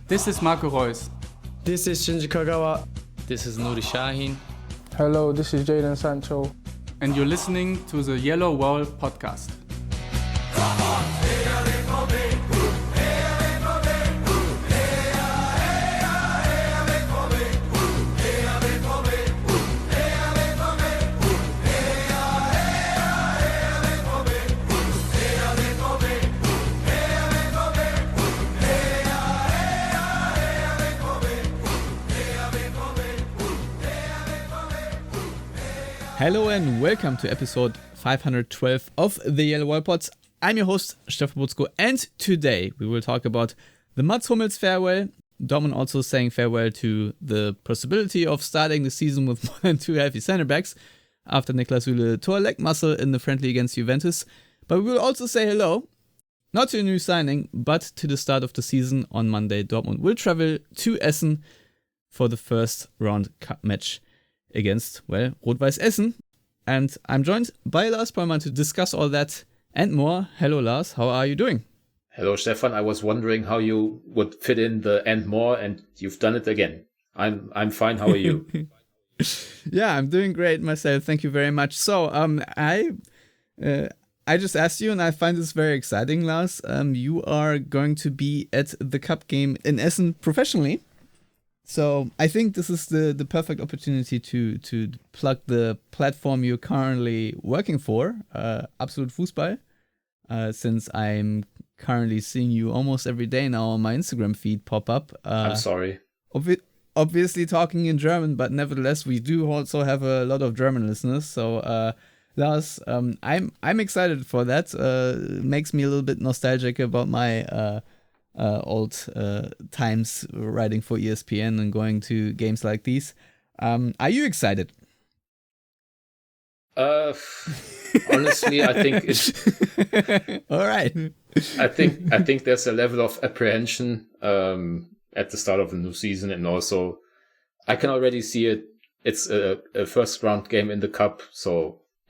This is Marco Reus. This is Shinji Kagawa. This is Nuri Shahin. Hello, this is Jadon Sancho. And you're listening to the Yellow Wall podcast. Hello and welcome to episode 512 of the Yellow Wall Pods. I'm your host, Stefan Butzko, and today we will talk about the Mats Hummels farewell, Dortmund also saying farewell to the possibility of starting the season with more than two healthy center backs after Niklas Süle tore a leg muscle in the friendly against Juventus. But we will also say hello, not to a new signing, but to the start of the season on Monday. Dortmund will travel to Essen for the first round cup match against, well, Rot-Weiß Essen. And I'm joined by Lars Pollmann to discuss all that and more. Hello, Lars. How are you doing? Hello, Stefan. I was wondering how you would fit in the and more, and you've done it again. I'm fine. How are you? Yeah, I'm doing great myself. Thank you very much. So, I just asked you, and I find this very exciting, Lars. You are going to be at the cup game in Essen professionally. So I think this is the perfect opportunity to plug the platform you're currently working for, Absolut Fußball, since I'm currently seeing you almost every day now on my Instagram feed pop up. I'm sorry. Obviously talking in German, but nevertheless we do also have a lot of German listeners. So Lars, I'm excited for that. Makes me a little bit nostalgic about my old times writing for ESPN and going to games like these. Are you excited? Honestly, I think it's all right. I think there's a level of apprehension at the start of the new season, and also I can already see it. It's a first round game in the cup,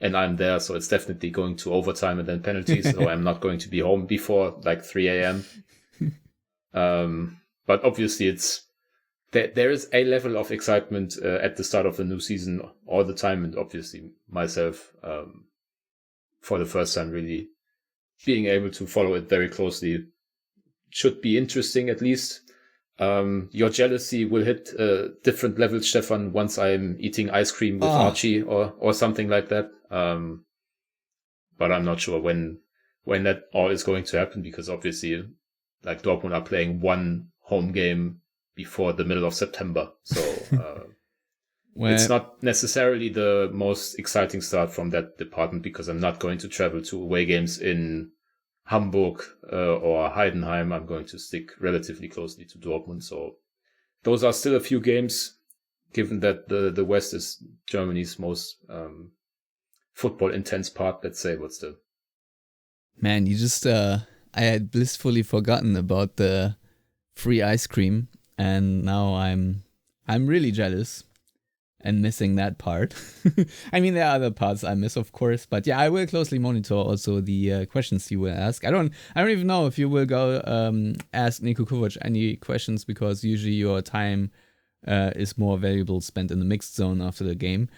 and I'm there, so it's definitely going to overtime and then penalties. So I'm not going to be home before like 3 a.m. But obviously there is a level of excitement at the start of the new season all the time, and obviously myself for the first time really being able to follow it very closely should be interesting at least. Your jealousy will hit different levels, Stefan, once I'm eating ice cream with Archie or something like that. But I'm not sure when that all is going to happen, because obviously like Dortmund are playing one home game before the middle of September. So it's not necessarily the most exciting start from that department, because I'm not going to travel to away games in Hamburg or Heidenheim. I'm going to stick relatively closely to Dortmund. So those are still a few games, given that the West is Germany's most football intense part, let's say, but still. Man, you just I had blissfully forgotten about the free ice cream, and now I'm really jealous and missing that part. I mean, there are other parts I miss, of course, but yeah, I will closely monitor also the questions you will ask. I don't even know if you will go ask Niko Kovac any questions, because usually your time is more valuable spent in the mixed zone after the game.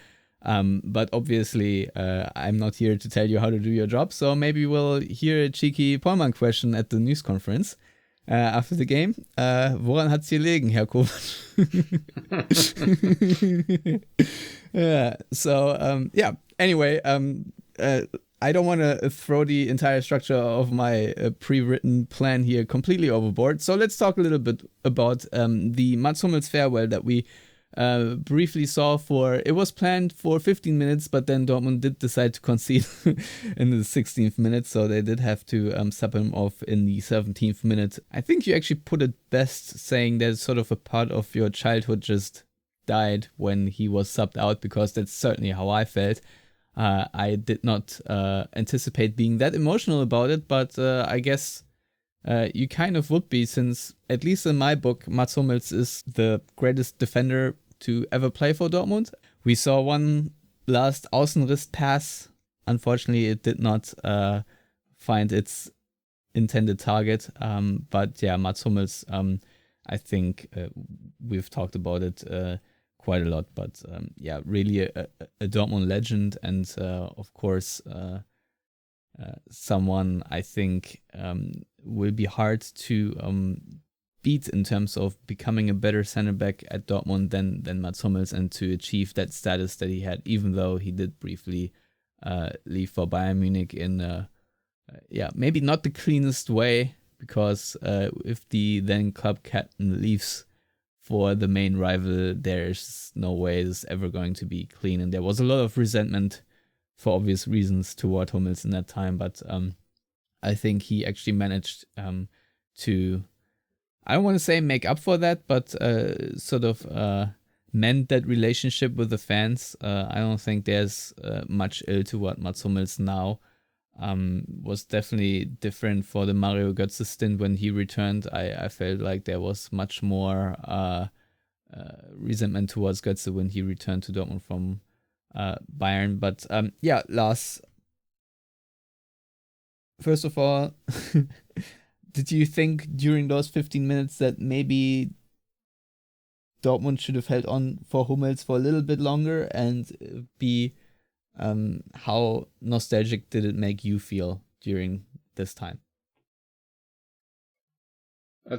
But obviously, I'm not here to tell you how to do your job, so maybe we'll hear a cheeky Pollmann question at the news conference after the game. Woran hat's gelegen, Herr Kovac? Anyway, I don't want to throw the entire structure of my pre-written plan here completely overboard, so let's talk a little bit about the Mats Hummels farewell that we briefly saw. It was planned for 15 minutes, but then Dortmund did decide to concede in the 16th minute, so they did have to sub him off in the 17th minute. I think you actually put it best saying that sort of a part of your childhood just died when he was subbed out, because that's certainly how I felt. I did not anticipate being that emotional about it, but I guess you kind of would be, since, at least in my book, Mats Hummels is the greatest defender to ever play for Dortmund. We saw one last Außenriss pass. Unfortunately, it did not find its intended target. But yeah, Mats Hummels, I think we've talked about it quite a lot, but really a Dortmund legend, and of course someone I think will be hard to beat in terms of becoming a better center back at Dortmund than Mats Hummels, and to achieve that status that he had, even though he did briefly leave for Bayern Munich in maybe not the cleanest way, because if the then club captain leaves for the main rival, there's no way it's ever going to be clean, and there was a lot of resentment for obvious reasons toward Hummels in that time, but I think he actually managed to, I don't want to say make up for that, but sort of mend that relationship with the fans. I don't think there's much ill toward Mats Hummels now. Was definitely different for the Mario Götze stint when he returned. I felt like there was much more resentment towards Götze when he returned to Dortmund from Bayern. But Lars, first of all, did you think during those 15 minutes that maybe Dortmund should have held on for Hummels for a little bit longer? And how nostalgic did it make you feel during this time?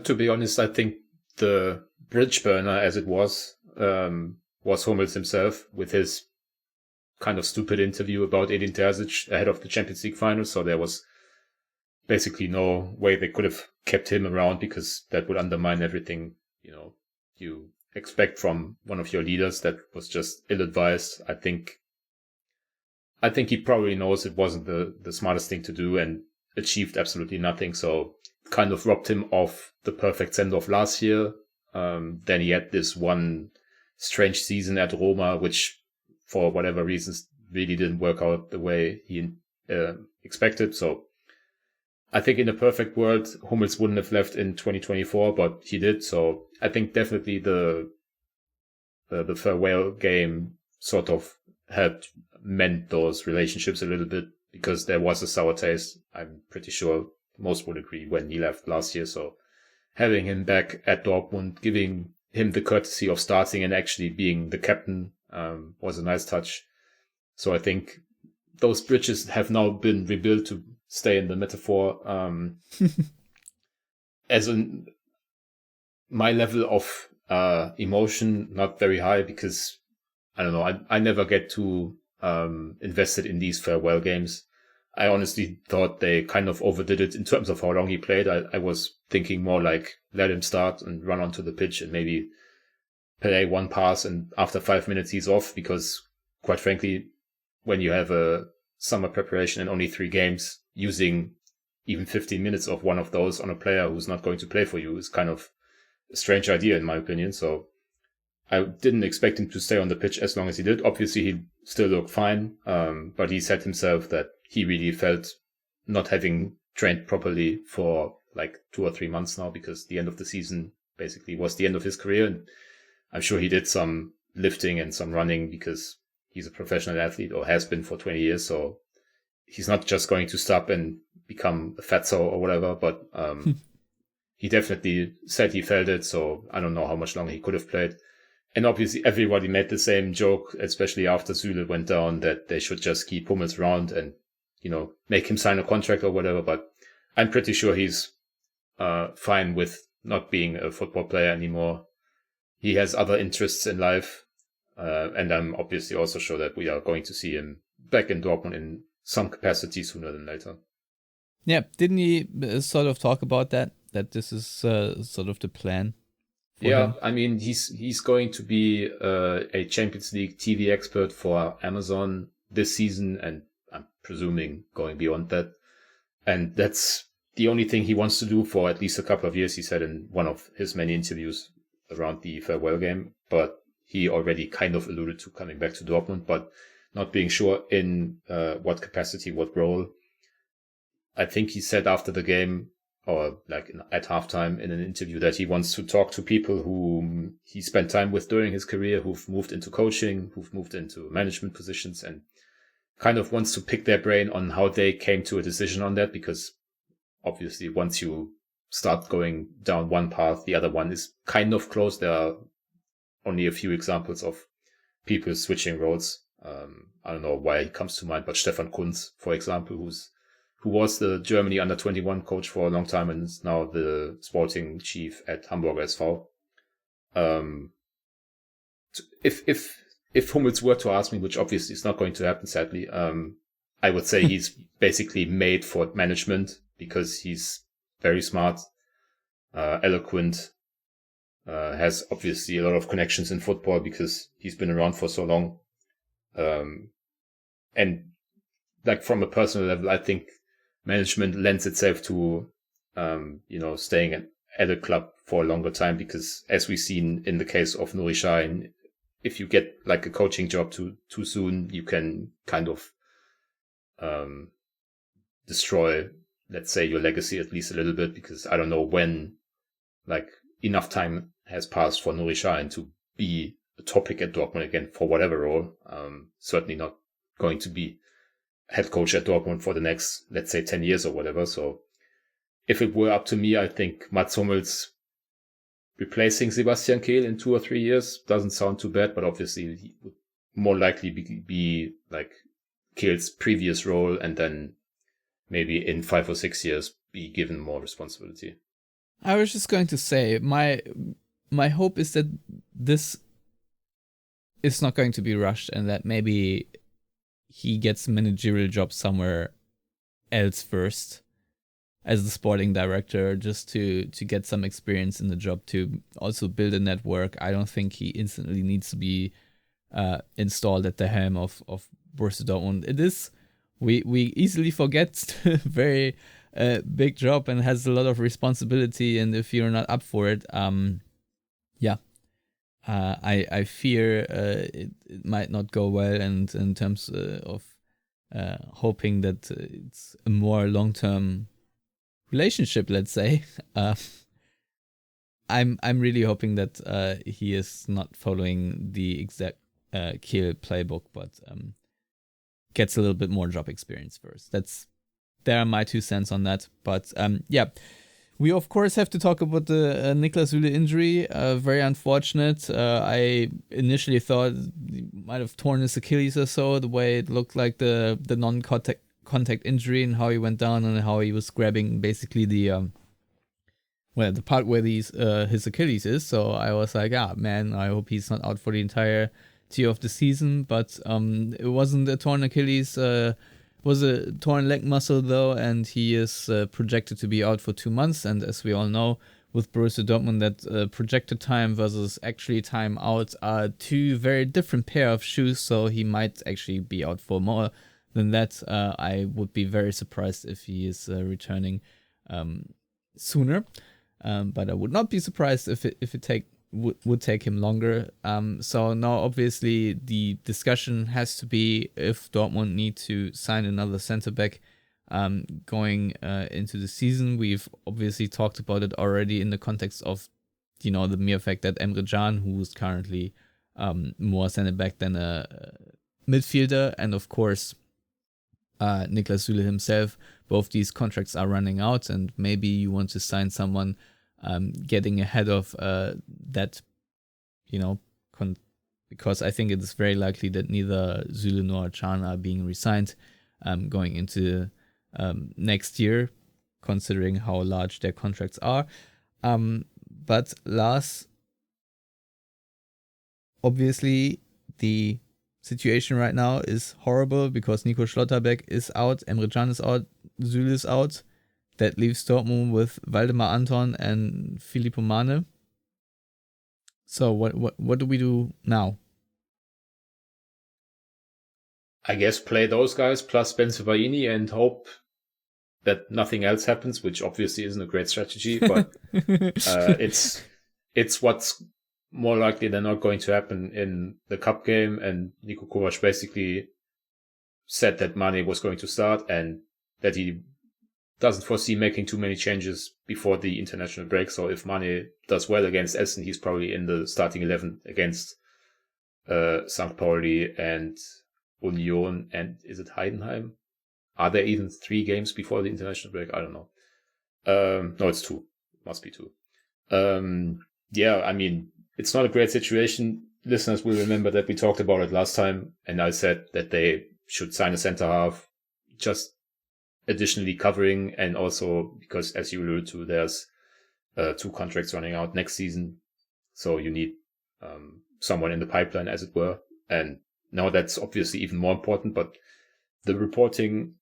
To be honest, I think the bridge burner, as it was Hummels himself, with his kind of stupid interview about Edin Terzic ahead of the Champions League final. So there was basically no way they could have kept him around, because that would undermine everything, you expect from one of your leaders. That was just ill-advised. I think he probably knows it wasn't the smartest thing to do, and achieved absolutely nothing. So kind of robbed him of the perfect send-off last year. Then he had this one strange season at Roma, which for whatever reasons really didn't work out the way he expected. So I think in a perfect world, Hummels wouldn't have left in 2024, but he did. So I think definitely the farewell game sort of helped mend those relationships a little bit, because there was a sour taste. I'm pretty sure most would agree when he left last year. So having him back at Dortmund, giving him the courtesy of starting and actually being the captain was a nice touch. So I think those bridges have now been rebuilt, to stay in the metaphor. As in my level of emotion, not very high, because I don't know, I never get too invested in these farewell games. I honestly thought they kind of overdid it in terms of how long he played. I was thinking more like, let him start and run onto the pitch and maybe play one pass, and after 5 minutes he's off, because quite frankly, when you have a summer preparation and only 3 games, using even 15 minutes of one of those on a player who's not going to play for you is kind of a strange idea, in my opinion. So I didn't expect him to stay on the pitch as long as he did. Obviously, he still looked fine, but he said himself that he really felt not having trained properly for like 2 or 3 months now, because the end of the season basically was the end of his career. And I'm sure he did some lifting and some running, because he's a professional athlete, or has been for 20 years. So he's not just going to stop and become a fatso or whatever, but he definitely said he felt it. So I don't know how much longer he could have played. And obviously everybody made the same joke, especially after Süle went down, that they should just keep Hummels around and, make him sign a contract or whatever. But I'm pretty sure he's fine with not being a football player anymore. He has other interests in life. And I'm obviously also sure that we are going to see him back in Dortmund in some capacity sooner than later. Yeah, didn't he sort of talk about that this is sort of the plan? Yeah, I mean, he's going to be a Champions League TV expert for Amazon this season, and I'm presuming going beyond that. And that's the only thing he wants to do for at least a couple of years, he said in one of his many interviews around the farewell game. But he already kind of alluded to coming back to Dortmund, but not being sure in what capacity, what role. I think he said after the game, or like at halftime in an interview, that he wants to talk to people who he spent time with during his career, who've moved into coaching, who've moved into management positions, and kind of wants to pick their brain on how they came to a decision on that. Because obviously once you start going down one path, the other one is kind of close. There are only a few examples of people switching roles. I don't know why he comes to mind, but Stefan Kunz, for example, who was the Germany under-21 coach for a long time and is now the sporting chief at Hamburger SV. If Hummels were to ask me, which obviously is not going to happen, sadly, I would say he's basically made for management because he's very smart, eloquent, has obviously a lot of connections in football because he's been around for so long. And like from a personal level, I think management lends itself to, staying at a club for a longer time because as we've seen in the case of Nuri Sahin, if you get like a coaching job too soon, you can kind of, destroy, let's say, your legacy at least a little bit because I don't know when like enough time has passed for Nuri Sahin to be a topic at Dortmund again for whatever role. Certainly not going to be head coach at Dortmund for the next, let's say, 10 years or whatever. So if it were up to me, I think Mats Hummels replacing Sebastian Kehl in 2 or 3 years doesn't sound too bad, but obviously he would more likely be like Kehl's previous role and then maybe in 5 or 6 years be given more responsibility. I was just going to say, my hope is that this is not going to be rushed and that maybe he gets a managerial job somewhere else first as the sporting director, just to get some experience in the job, to also build a network. I don't think he instantly needs to be installed at the helm of Borussia Dortmund. It is, we easily forget, very big job and has a lot of responsibility, and if you're not up for it, I fear it might not go well, and in terms of hoping that it's a more long-term relationship, let's say, I'm really hoping that he is not following the exact Kiel playbook, but gets a little bit more job experience first. There are my 2 cents on that. But we of course have to talk about the Niklas Süle injury. Very unfortunate. I initially thought he might have torn his Achilles or so, the way it looked like the non-contact injury and how he went down and how he was grabbing basically the part where his Achilles is. So I was like, man, I hope he's not out for the entire of the season. But it wasn't a torn Achilles. Was a torn leg muscle though, and he is projected to be out for 2 months. And as we all know, with Borussia Dortmund, that projected time versus actually time out are 2 very different pair of shoes. So he might actually be out for more than that. I would be very surprised if he is returning sooner, but I would not be surprised if it would take him longer. So now obviously the discussion has to be if Dortmund need to sign another center back going into the season. We've obviously talked about it already in the context of the mere fact that Emre Can, who is currently more center back than a midfielder, and of course Niklas Süle himself, both these contracts are running out, and maybe you want to sign someone getting ahead of that, because I think it is very likely that neither Süle nor Can are being re-signed going into next year, considering how large their contracts are. But Lars, obviously the situation right now is horrible because Nico Schlotterbeck is out, Emre Can is out, Süle is out. That leaves Dortmund with Waldemar Anton and Filippo Mane. So what do we do now? I guess play those guys plus Bensebaini and hope that nothing else happens, which obviously isn't a great strategy, but it's what's more likely than not going to happen in the cup game. And Niko Kovac basically said that Mane was going to start and that he doesn't foresee making too many changes before the international break. So if Mane does well against Essen, he's probably in the starting 11 against St. Pauli and Union. And is it Heidenheim? Are there even 3 games before the international break? I don't know. No, it's 2. must be two. Yeah, I mean, it's not a great situation. Listeners will remember that we talked about it last time, and I said that they should sign a center half, just additionally covering, and also because, as you alluded to, there's 2 contracts running out next season, so you need someone in the pipeline, as it were. And now that's obviously even more important, but the reporting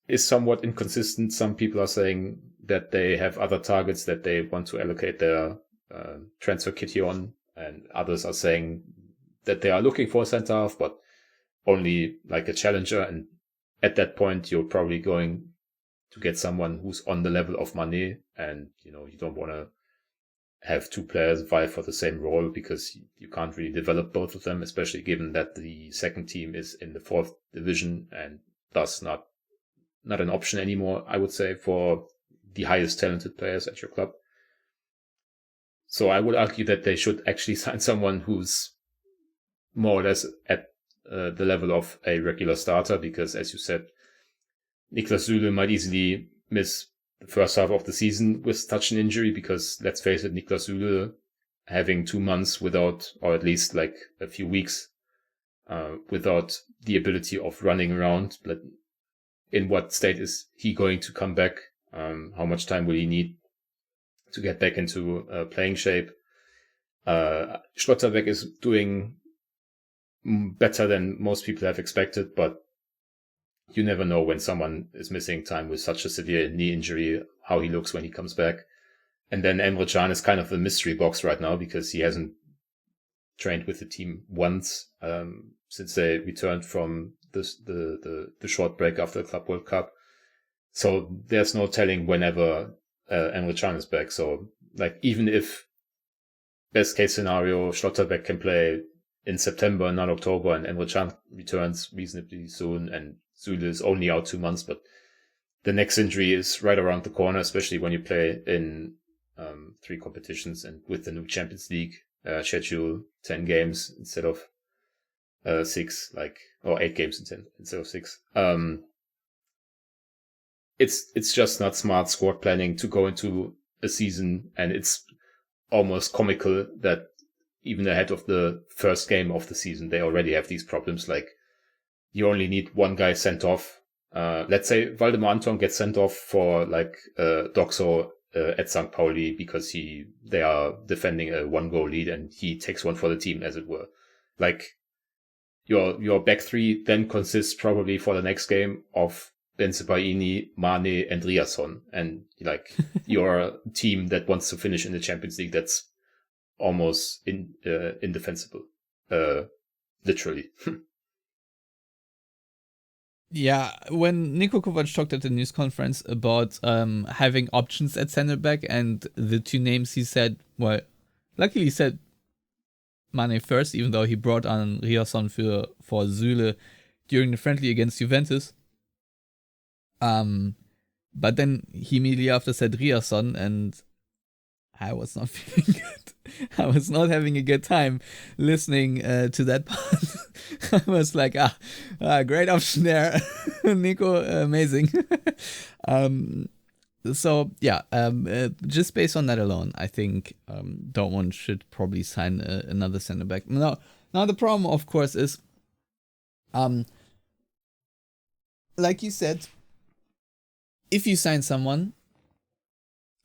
is somewhat inconsistent. Some people are saying that they have other targets that they want to allocate their transfer kitty on, and others are saying that they are looking for a center half, but only like a challenger. And at that point, you're probably going to get someone who's on the level of Mané, and you don't want to have 2 players vie for the same role, because you can't really develop both of them, especially given that the second team is in the 4th division and thus not an option anymore, I would say, for the highest talented players at your club. So I would argue that they should actually sign someone who's more or less at the level of a regular starter, because, as you said, Niklas Süle might easily miss the first half of the season with such an injury, because, let's face it, Niklas Süle having 2 months without, or at least like a few weeks without the ability of running around, but in what state is he going to come back? How much time will he need to get back into playing shape? Schlotterbeck is doing better than most people have expected, but you never know when someone is missing time with such a severe knee injury, how he looks when he comes back. And then Emre Can is kind of a mystery box right now, because he hasn't trained with the team once since they returned from the short break after the Club World Cup. So there's no telling whenever Emre Can is back. So like, even if best case scenario, Schlotterbeck can play in September, not October, and Emre Can returns reasonably soon, and Süle is only out 2 months, but the next injury is right around the corner, especially when you play in 3 competitions, and with the new Champions League schedule, 10 games instead of 6, or 8 games instead of 6. It's just not smart squad planning to go into a season, and it's almost comical that even ahead of the first game of the season, they already have these problems. Like, you only need 1 guy sent off. Let's say Waldemar Anton gets sent off for Doxo at St. Pauli, because they are defending a 1-goal lead, and he takes one for the team, as it were. Like, your back 3 then consists probably for the next game of Bensebaini, Mane, and Riasson, and your team that wants to finish in the Champions League, that's almost indefensible, literally. Yeah, when Niko Kovac talked at the news conference about having options at center back, and the 2 names he said, well, luckily he said Mane first, even though he brought on Riasson for Süle during the friendly against Juventus. But then he immediately after said Riasson, and I was not feeling good. I was not having a good time listening to that part. I was like, great option there. Nico, amazing. So, yeah, just based on that alone, I think Dortmund should probably sign another center back. Now, the problem, of course, is, like you said, if you sign someone,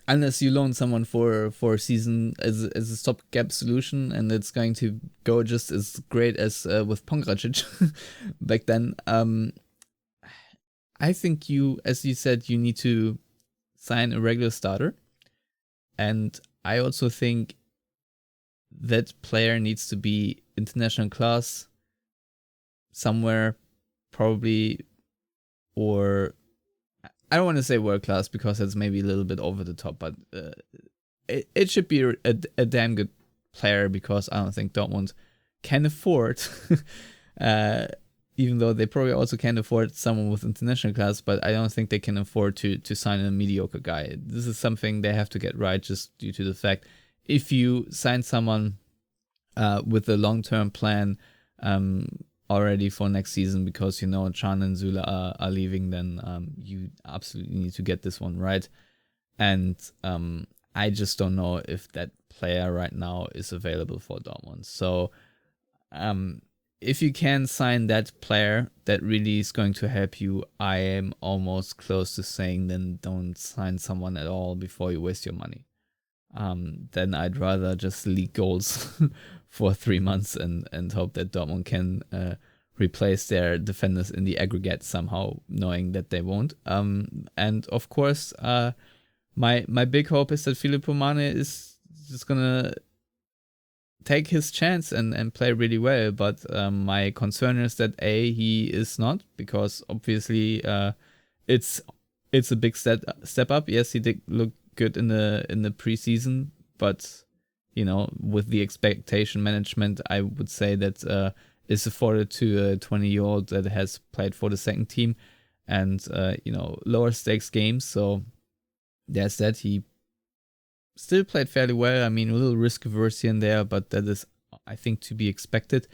unless you loan someone for a season as a stopgap solution, and it's going to go just as great as with Pongracic back then, I think as you said, you need to sign a regular starter. And I also think that player needs to be international class somewhere, probably, or I don't want to say world class, because it's maybe a little bit over the top, but it should be a damn good player, because I don't think Dortmund can afford, even though they probably also can afford someone with international class, but I don't think they can afford to sign a mediocre guy. This is something they have to get right, just due to the fact, if you sign someone with a long-term plan already for next season, because Can and Süle are leaving, then you absolutely need to get this one right. And I just don't know if that player right now is available for Dortmund. So if you can sign that player that really is going to help you, I am almost close to saying then don't sign someone at all before you waste your money. Then I'd rather just leak goals for 3 months and hope that Dortmund can replace their defenders in the aggregate somehow, knowing that they won't. And of course, my big hope is that Filippo Mane is just gonna take his chance and play really well. But my concern is that he is not, because obviously it's a big step up. Yes, he did look good in the preseason, but with the expectation management, I would say that is afforded to a 20-year-old that has played for the second team and lower stakes games. So there's that. He still played fairly well. I mean, a little risk averse here and there, but that is, I think, to be expected.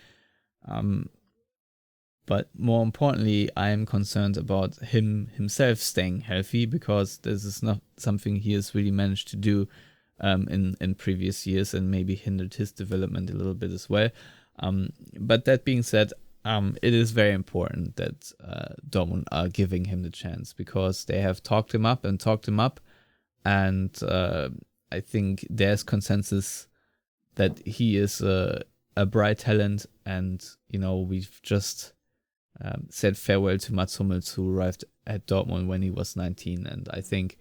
But more importantly, I am concerned about himself staying healthy, because this is not something he has really managed to do in previous years, and maybe hindered his development a little bit as well. But that being said, it is very important that Dortmund are giving him the chance, because they have talked him up, and I think there's consensus that he is a bright talent, and we've just said farewell to Mats Hummels, who arrived at Dortmund when he was 19, and I think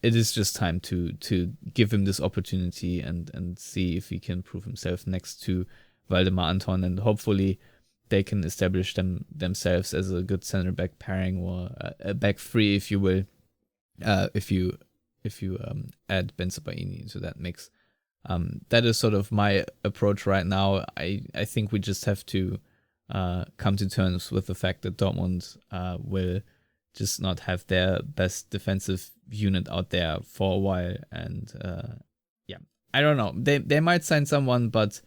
it is just time to give him this opportunity and see if he can prove himself next to Waldemar Anton, and hopefully they can establish themselves as a good center back pairing, or a back three, if you will, if you add Bensebaini into that mix. That is sort of my approach right now. I think we just have to come to terms with the fact that Dortmund will just not have their best defensive unit out there for a while, and I don't know. They might sign someone, but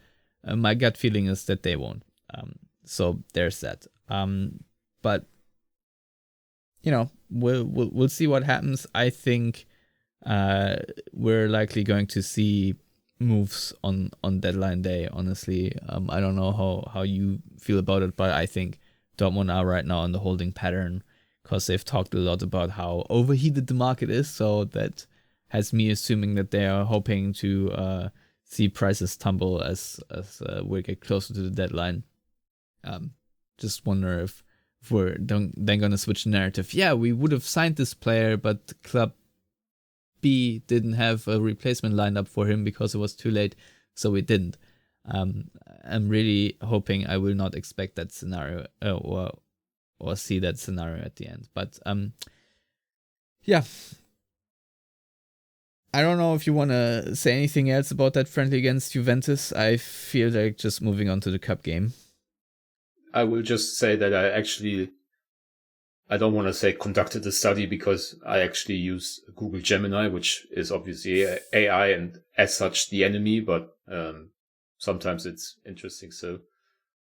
my gut feeling is that they won't. So there's that. But we'll see what happens. I think we're likely going to see moves on deadline day, honestly. I don't know how you feel about it, but I think Dortmund are right now on the holding pattern, because they've talked a lot about how overheated the market is. So that has me assuming that they are hoping to see prices tumble as we get closer to the deadline. Just wonder if we're then going to switch the narrative. Yeah, we would have signed this player, but Club B didn't have a replacement lined up for him because it was too late, so we didn't. I'm really hoping I will not expect that scenario or see that scenario at the end. But yeah. I don't know if you want to say anything else about that friendly against Juventus. I feel like just moving on to the cup game. I will just say that I don't want to say conducted a study, because I actually use Google Gemini, which is obviously AI and as such the enemy, but sometimes it's interesting. So,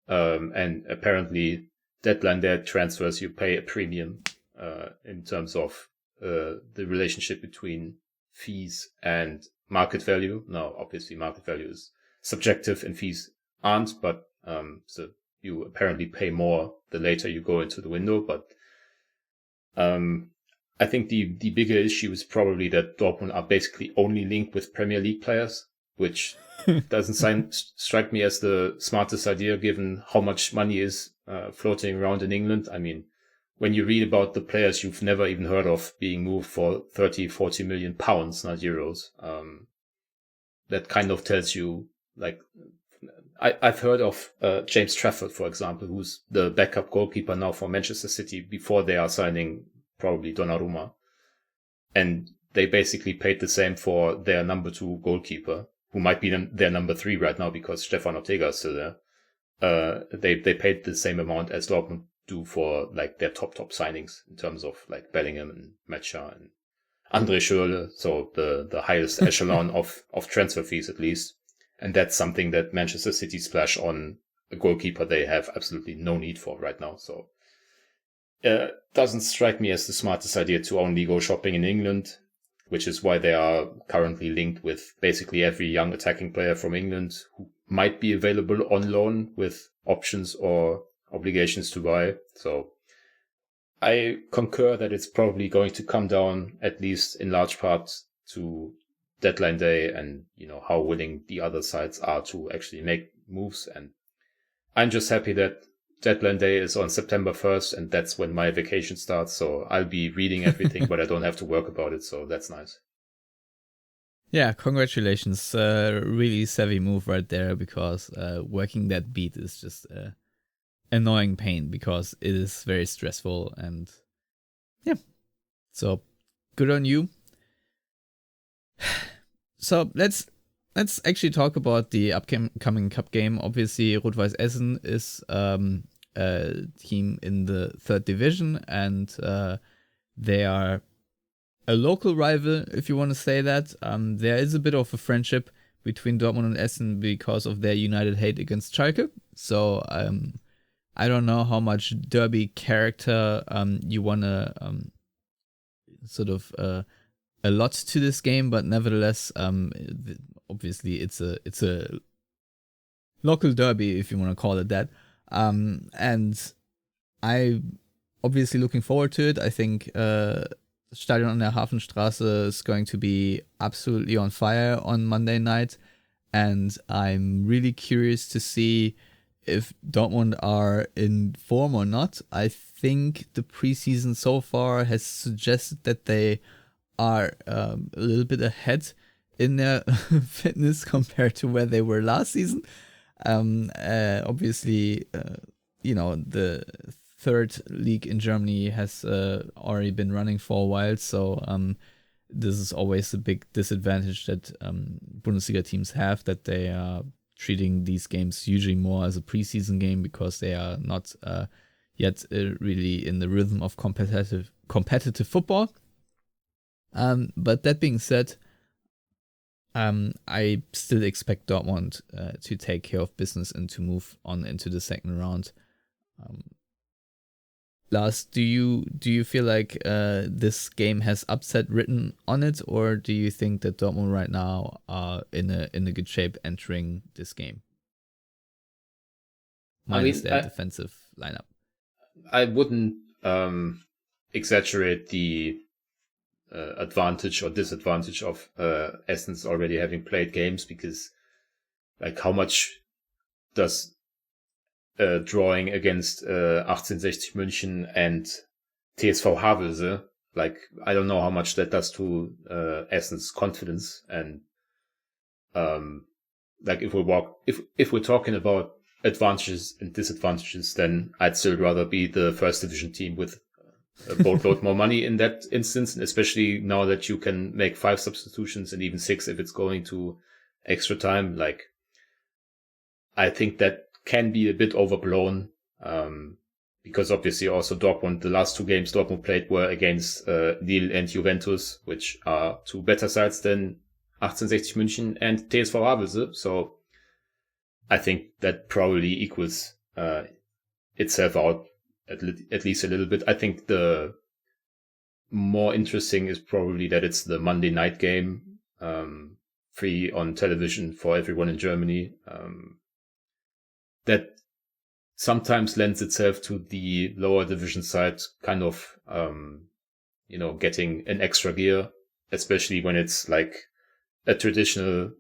and apparently deadline day transfers, you pay a premium in terms of the relationship between fees and market value. Now, obviously market value is subjective and fees aren't, but so you apparently pay more the later you go into the window. But I think the bigger issue is probably that Dortmund are basically only linked with Premier League players, which doesn't strike me as the smartest idea, given how much money is floating around in England. I mean, when you read about the players you've never even heard of being moved for 30-40 million pounds, not euros, that kind of tells you, like, I've heard of James Trafford, for example, who's the backup goalkeeper now for Manchester City before they are signing probably Donnarumma. And they basically paid the same for their number 2 goalkeeper, who might be their number 3 right now because Stefan Ortega is still there. They paid the same amount as Dortmund do for like their top signings in terms of like Bellingham and Mecha and Andre Schürrle. So the highest echelon of transfer fees, at least. And that's something that Manchester City splash on a goalkeeper they have absolutely no need for right now. So doesn't strike me as the smartest idea to only go shopping in England. which is why they are currently linked with basically every young attacking player from England who might be available on loan with options or obligations to buy. So I concur that it's probably going to come down, at least in large part, to deadline day and, how willing the other sides are to actually make moves. And I'm just happy that deadline day is on September 1st, and that's when my vacation starts. So I'll be reading everything, but I don't have to work about it. So that's nice. Yeah, congratulations. Really savvy move right there, because working that beat is just annoying pain, because it is very stressful. And yeah, so good on you. So let's actually talk about the upcoming cup game. Obviously, Rot-Weiß Essen is a team in the third division, and they are a local rival, if you want to say that. There is a bit of a friendship between Dortmund and Essen because of their united hate against Schalke. So I don't know how much derby character you want to sort of allot to this game, but nevertheless, obviously it's a local derby, if you want to call it that. And I obviously looking forward to it. I think Stadion an der Hafenstraße is going to be absolutely on fire on Monday night, and I'm really curious to see if Dortmund are in form or not. I think the preseason so far has suggested that they are a little bit ahead in their fitness compared to where they were last season. Obviously, the third league in Germany has already been running for a while, so this is always a big disadvantage that Bundesliga teams have, that they are treating these games usually more as a preseason game, because they are not yet really in the rhythm of competitive football. But that being said, I still expect Dortmund to take care of business and to move on into the second round. Lars, do you feel like this game has upset written on it, or do you think that Dortmund right now are in a good shape entering this game? Minus their defensive lineup. I wouldn't exaggerate the advantage or disadvantage of Essen's already having played games, because like how much does drawing against 1860 München and TSV Havelse, like I don't know how much that does to Essen's confidence. And like if we're talking about advantages and disadvantages, then I'd still rather be the first division team with a boatload more money in that instance, and especially now that you can make 5 substitutions and even 6 if it's going to extra time. Like I think that can be a bit overblown, because obviously also Dortmund, the last 2 games Dortmund played were against Lille and Juventus, which are 2 better sides than 1860 München and TSV Havelse. So I think that probably equals itself out at least a little bit. I think the more interesting is probably that it's the Monday night game, free on television for everyone in Germany. That sometimes lends itself to the lower division side kind of, getting an extra gear, especially when it's like a traditionally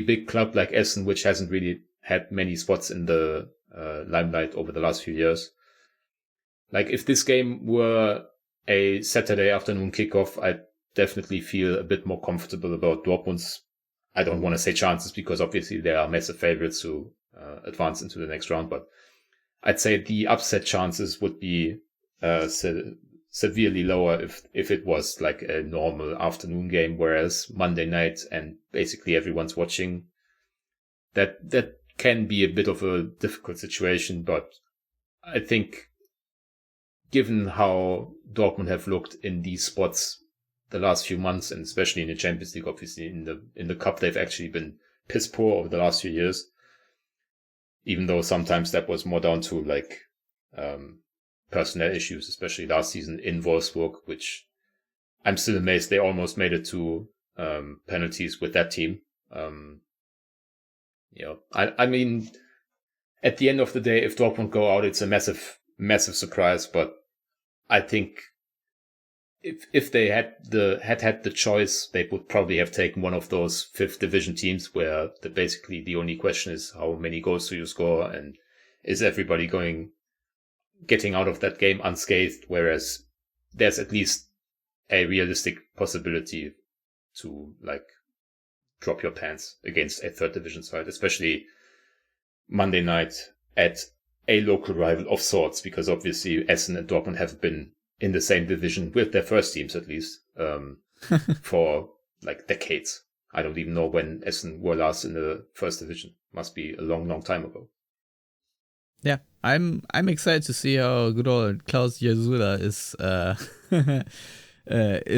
big club like Essen, which hasn't really had many spots in the limelight over the last few years. Like if this game were a Saturday afternoon kickoff, I'd definitely feel a bit more comfortable about Dortmund's, I don't want to say chances, because obviously they are massive favorites to advance into the next round, but I'd say the upset chances would be severely lower if it was like a normal afternoon game, whereas Monday night and basically everyone's watching, that can be a bit of a difficult situation. But I think given how Dortmund have looked in these spots the last few months, and especially in the Champions League, obviously in the cup, they've actually been piss poor over the last few years, even though sometimes that was more down to like personnel issues, especially last season in Wolfsburg, which I'm still amazed they almost made it to penalties with that team. I mean, at the end of the day, if Dortmund go out, it's a massive, massive surprise. But I think if they had the choice, they would probably have taken one of those fifth division teams where basically the only question is how many goals do you score and is everybody getting out of that game unscathed? Whereas there's at least a realistic possibility to drop your pants against a third division side, especially Monday night at a local rival of sorts, because obviously Essen and Dortmund have been in the same division with their first teams, at least, for decades. I don't even know when Essen were last in the first division. Must be a long, long time ago. Yeah, I'm excited to see how good old Klaus Jasula is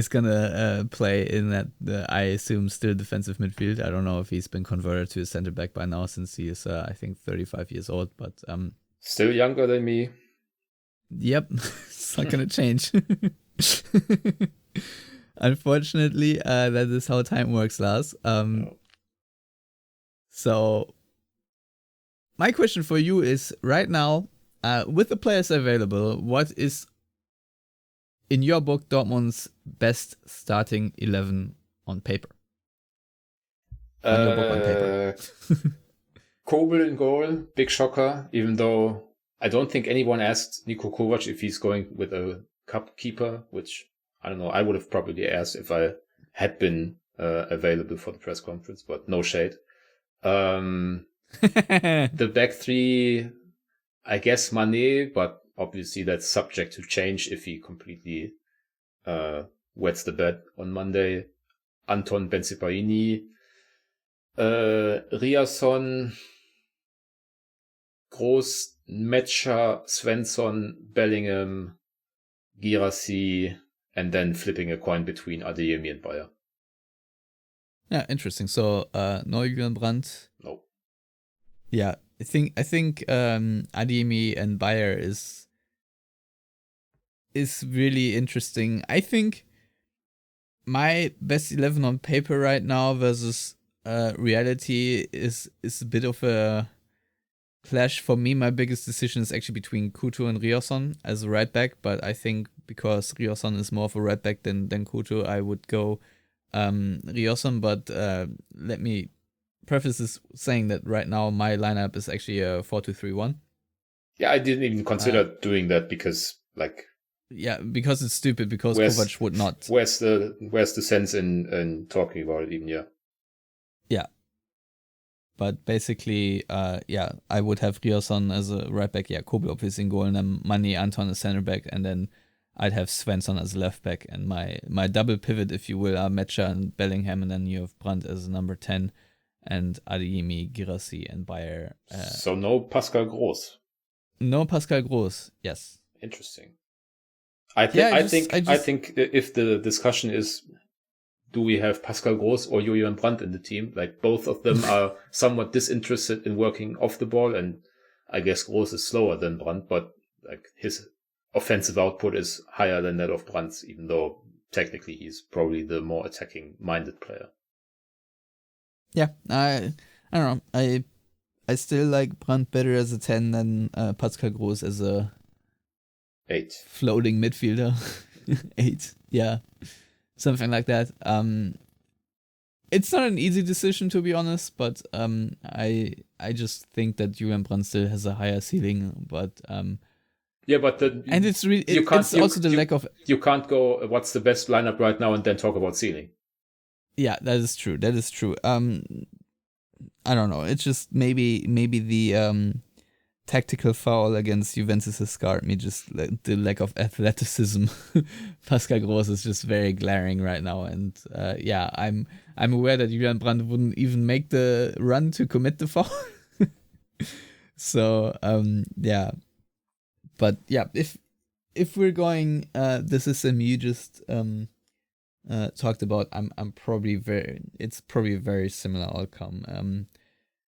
gonna play in that. I assume still defensive midfield. I don't know if he's been converted to a center back by now, since he is I think 35 years old. But still younger than me. Yep, it's not gonna change. Unfortunately, that is how time works, Lars. So my question for you is, right now, with the players available, what is, in your book, Dortmund's best starting 11 on paper? On your book on paper. Kobel in goal, big shocker, even though I don't think anyone asked Niko Kovac if he's going with a cup keeper, which, I don't know, I would have probably asked if I had been available for the press conference, but no shade. The back three, I guess Mané, but obviously that's subject to change if he completely wets the bed on Monday. Anton Benzibaini, Riasson, Groß, Metscher, Svensson, Bellingham, Girassi, and then flipping a coin between Adeyemi and Bayer. Yeah, interesting. So no Julian Brandt. No. Yeah, I think Adeyemi and Bayer is really interesting. I think my best 11 on paper right now versus reality is a bit of a clash. For me, my biggest decision is actually between Couto and Riasson as a right back, but I think because Riasson is more of a right back than Couto, I would go Riasson. But let me preface this saying that right now my lineup is actually a 4-2-3-1. Yeah, I didn't even consider doing that because because it's stupid, because Kovac would not. Where's the sense in talking about it even? Yeah. But basically, I would have Riasson as a right back. Yeah, Kobe obviously in goal, and then Mane, Anton as center back, and then I'd have Svensson as left back, and my double pivot, if you will, are Metscher and Bellingham, and then you have Brandt as number 10, and Adeyemi, Girassi, and Bayer. So no Pascal Groß. No Pascal Groß. Yes. Interesting. I think if the discussion is, do we have Pascal Groß or Julian Brandt in the team? Both of them are somewhat disinterested in working off the ball, and I guess Groß is slower than Brandt, but his offensive output is higher than that of Brandt's, even though technically he's probably the more attacking-minded player. Yeah, I don't know. I still like Brandt better as a 10 than Pascal Groß as a 8 floating midfielder. 8, yeah. Something like that. It's not an easy decision, to be honest, but I just think that Julian Brandt still has a higher ceiling. But and it's really it's also the lack of. You can't go, what's the best lineup right now, and then talk about ceiling. Yeah, that is true. I don't know. It's just maybe the tactical foul against Juventus has scarred me. Just the lack of athleticism. Pascal Groß is just very glaring right now, and I'm aware that Julian Brandt wouldn't even make the run to commit the foul. So but yeah, if we're going the system you just talked about, it's probably a very similar outcome.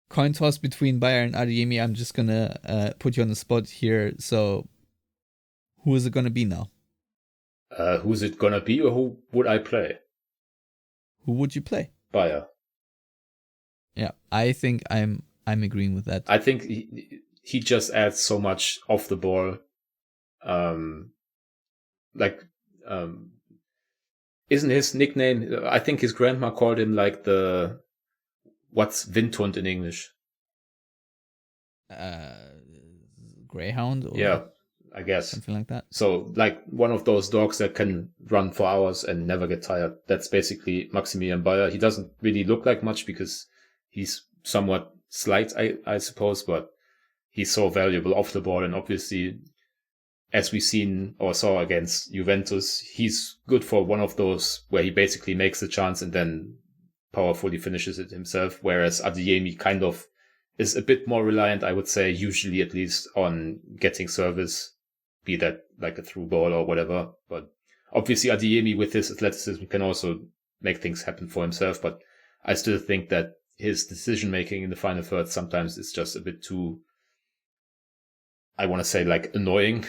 Coin toss between Bayer and Adeyemi. I'm just gonna put you on the spot here. So, who is it gonna be now? Who's it gonna be, or who would I play? Who would you play? Bayer. Yeah, I think I'm agreeing with that. I think he just adds so much off the ball. Isn't his nickname? I think his grandma called him like what's Windhund in English? Greyhound? Or Yeah, I guess something like that. So like one of those dogs that can run for hours and never get tired. That's basically Maximilian Bayer. He doesn't really look like much because he's somewhat slight, I suppose, but he's so valuable off the ball. And obviously, as we've seen or saw against Juventus, he's good for one of those where he basically makes the chance and then powerfully finishes it himself. Whereas Adeyemi kind of is a bit more reliant, I would say, usually at least, on getting service, be that like a through ball or whatever. But obviously Adeyemi with his athleticism can also make things happen for himself. But I still think that his decision making in the final third sometimes is just a bit too, I want to say, like, annoying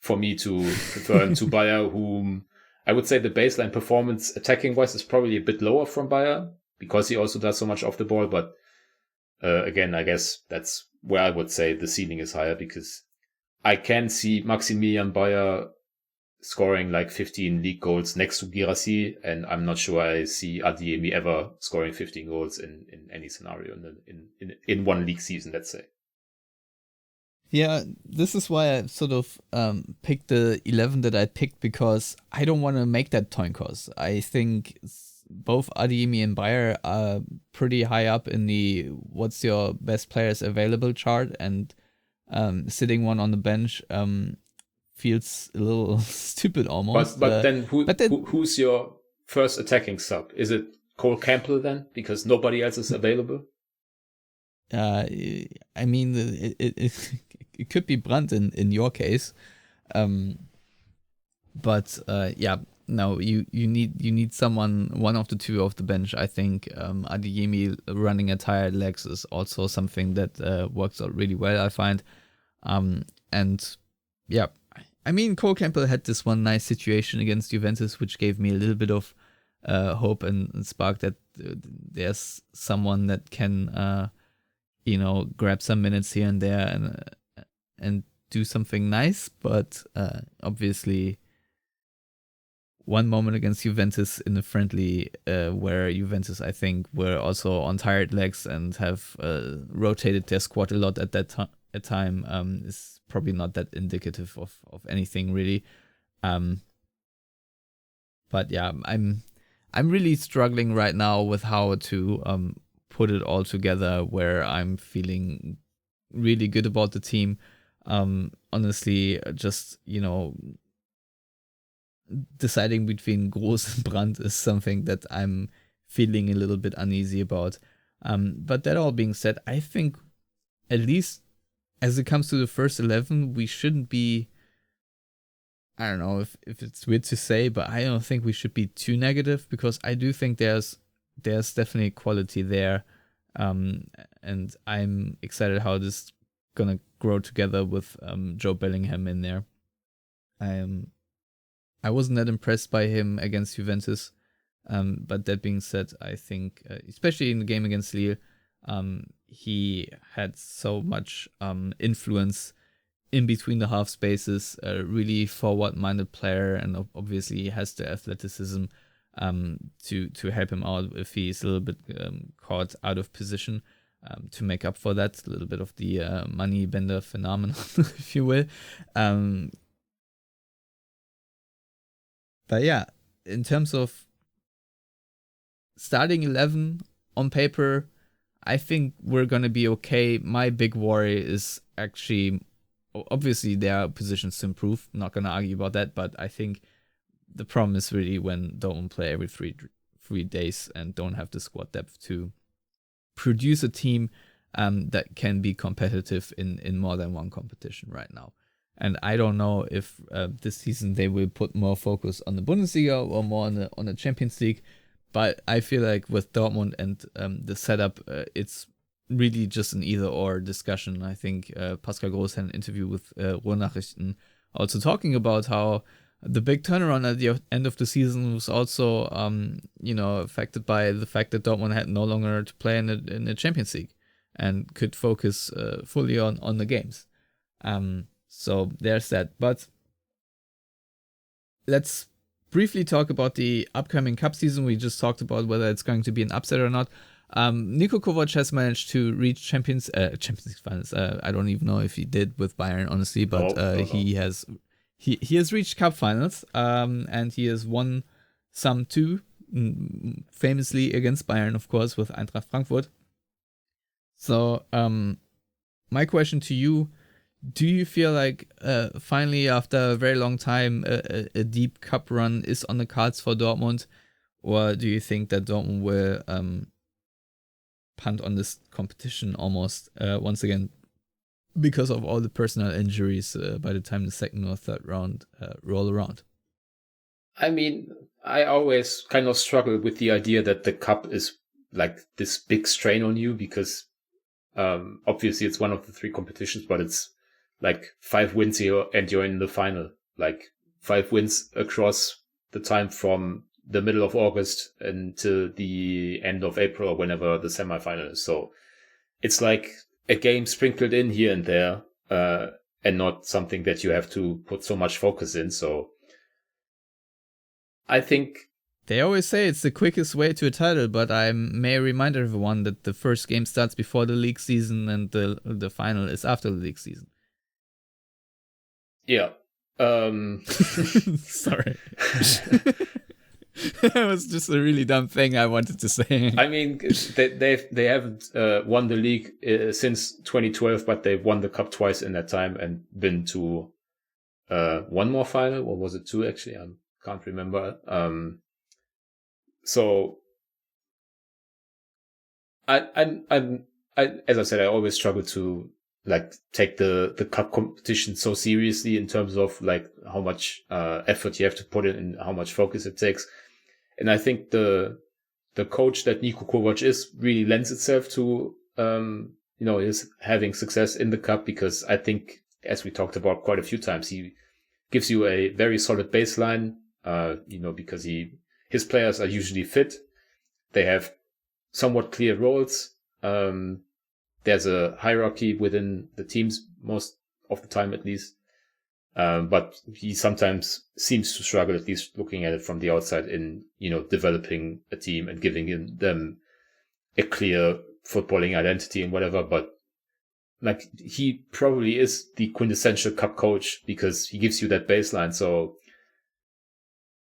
for me to prefer him to Bayer, whom I would say the baseline performance attacking wise is probably a bit lower from Bayer because he also does so much off the ball. But again, I guess that's where I would say the ceiling is higher, because I can see Maximilian Bayer scoring like 15 league goals next to Guirassy, and I'm not sure I see Adeyemi ever scoring 15 goals in any scenario in one league season, let's say. Yeah, this is why I sort of picked the 11 that I picked, because I don't want to make that coin toss. I think both Adeyemi and Bayer are pretty high up in the what's your best players available chart, and sitting one on the bench feels a little stupid almost. But then who's your first attacking sub? Is it Cole Campbell then? Because nobody else is available? I mean, it could be Brandt in your case. But yeah, no, you need someone, one of the two off the bench. I think Adeyemi running a tired legs is also something that works out really well, I find. And yeah, I mean, Cole Campbell had this one nice situation against Juventus, which gave me a little bit of hope and spark that there's someone that can grab some minutes here and there and do something nice. But obviously, one moment against Juventus in the friendly, where Juventus, I think, were also on tired legs and have rotated their squad a lot at that time, is probably not that indicative of anything really. But yeah, I'm really struggling right now with how to put it all together, where I'm feeling really good about the team. Honestly, just, deciding between Groß and Brandt is something that I'm feeling a little bit uneasy about. But that all being said, I think at least as it comes to the first 11, we shouldn't be, I don't know if it's weird to say, but I don't think we should be too negative, because I do think there's definitely quality there. And I'm excited how this is gonna grow together with Joe Bellingham in there. I wasn't that impressed by him against Juventus, but that being said, I think especially in the game against Lille, he had so much influence in between the half spaces, really forward-minded player, and obviously he has the athleticism to help him out if he's a little bit caught out of position, to make up for that, a little bit of the money bender phenomenon, if you will. But yeah, in terms of starting 11 on paper, I think we're going to be okay. My big worry is actually, obviously there are positions to improve, not going to argue about that, but I think the problem is really when Dortmund play every three days and don't have the squad depth to produce a team that can be competitive in more than one competition right now. And I don't know if this season they will put more focus on the Bundesliga or more on the Champions League. But I feel like with Dortmund and the setup, it's really just an either-or discussion. I think Pascal Groß had an interview with Ruhrnachrichten also talking about how The big turnaround at the end of the season was also, affected by the fact that Dortmund had no longer to play in the Champions League and could focus fully on the games. So there's that. But let's briefly talk about the upcoming cup season. We just talked about whether it's going to be an upset or not. Niko Kovac has managed to reach Champions League finals. I don't even know if he did with Bayern, honestly, but he has reached cup finals, and he has won some too, famously against Bayern, of course, with Eintracht Frankfurt. So, my question to you: do you feel like finally, after a very long time, a deep cup run is on the cards for Dortmund, or do you think that Dortmund will punt on this competition almost once again because of all the personal injuries by the time the second or third round roll around? I mean, I always kind of struggle with the idea that the cup is like this big strain on you because obviously it's one of the three competitions, but it's like 5 wins here and you're in the final. Like 5 wins across the time from the middle of August until the end of April or whenever the semifinal is. So it's like a game sprinkled in here and there, and not something that you have to put so much focus in. So I think they always say it's the quickest way to a title, but I may remind everyone that the first game starts before the league season and the final is after the league season. Yeah. Sorry. That was just a really dumb thing I wanted to say. I mean, they haven't won the league since 2012, but they've won the cup twice in that time and been to one more final, or was it 2 actually? I can't remember. So I as I said, I always struggle to like take the cup competition so seriously in terms of like how much effort you have to put in and how much focus it takes. And I think the coach that Niko Kovac is really lends itself to his having success in the cup, because I think, as we talked about quite a few times, he gives you a very solid baseline. Because his players are usually fit. They have somewhat clear roles. There's a hierarchy within the teams most of the time, at least. But he sometimes seems to struggle, at least looking at it from the outside, in, developing a team and giving them a clear footballing identity and whatever. But like, he probably is the quintessential cup coach because he gives you that baseline. So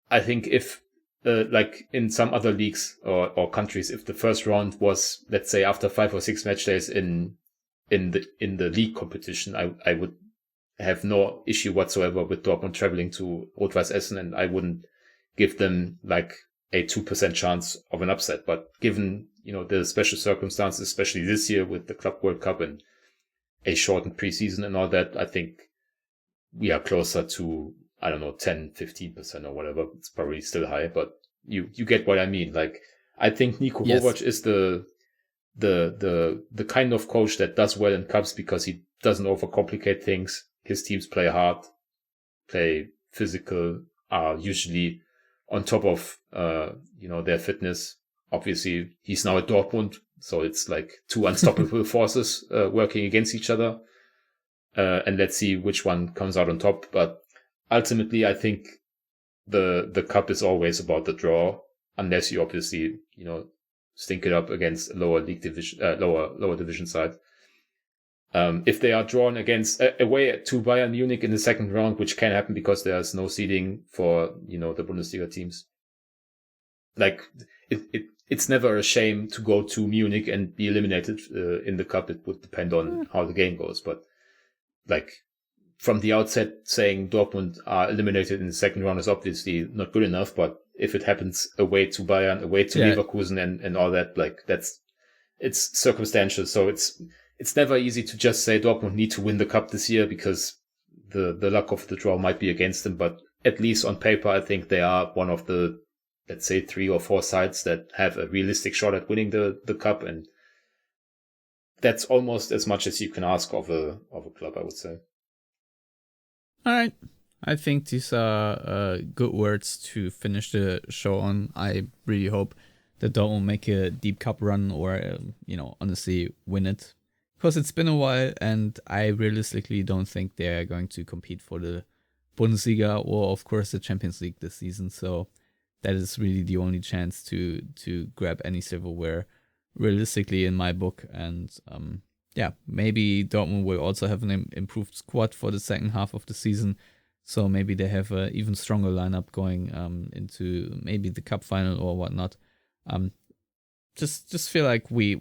I think if, like in some other leagues or countries, if the first round was, let's say, after 5 or 6 match days in the league competition, I would have no issue whatsoever with Dortmund traveling to Rot-Weiß Essen, and I wouldn't give them like a 2% chance of an upset. But given, the special circumstances, especially this year with the Club World Cup and a shortened preseason and all that, I think we are closer to, I don't know, 10, 15% or whatever. It's probably still high, but you get what I mean. Like, I think Niko Kovac is the kind of coach that does well in cups because he doesn't overcomplicate things. His teams play hard, play physical, are usually on top of, their fitness. Obviously, he's now at Dortmund, so it's like 2 unstoppable forces working against each other. And let's see which one comes out on top. But ultimately, I think the cup is always about the draw, unless you obviously, stink it up against a lower league division, lower division side. If they are drawn against away to Bayern Munich in the second round, which can happen because there's no seeding for, the Bundesliga teams. Like, it's never a shame to go to Munich and be eliminated in the cup. It would depend on how the game goes, but like, from the outset, saying Dortmund are eliminated in the second round is obviously not good enough. But if it happens away to Bayern, away to Leverkusen and all that, like, it's circumstantial. So it's never easy to just say Dortmund need to win the cup this year because the luck of the draw might be against them. But at least on paper, I think they are one of the, let's say, 3 or 4 sides that have a realistic shot at winning the cup. And that's almost as much as you can ask of a club, I would say. All right. I think these are good words to finish the show on. I really hope that Dortmund make a deep cup run or, honestly win it. Because it's been a while and I realistically don't think they're going to compete for the Bundesliga or, of course, the Champions League this season. So that is really the only chance to grab any silverware realistically in my book. And maybe Dortmund will also have an improved squad for the second half of the season. So maybe they have an even stronger lineup going into maybe the cup final or whatnot. Just feel like we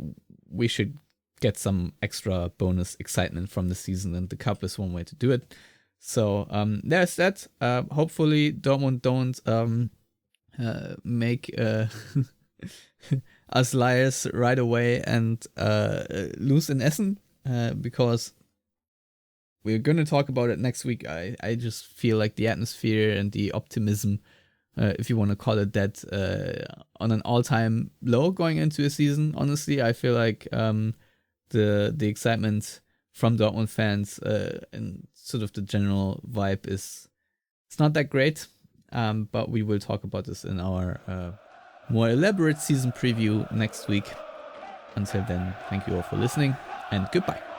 should get some extra bonus excitement from the season, and the cup is one way to do it. So there's that. Hopefully Dortmund don't make us liars right away and lose in Essen, because we're going to talk about it next week. I just feel like the atmosphere and the optimism, if you want to call it that, on an all-time low going into a season. Honestly, I feel like the excitement from Dortmund fans and sort of the general vibe it's not that great. But we will talk about this in our more elaborate season preview next week. Until then, thank you all for listening and goodbye.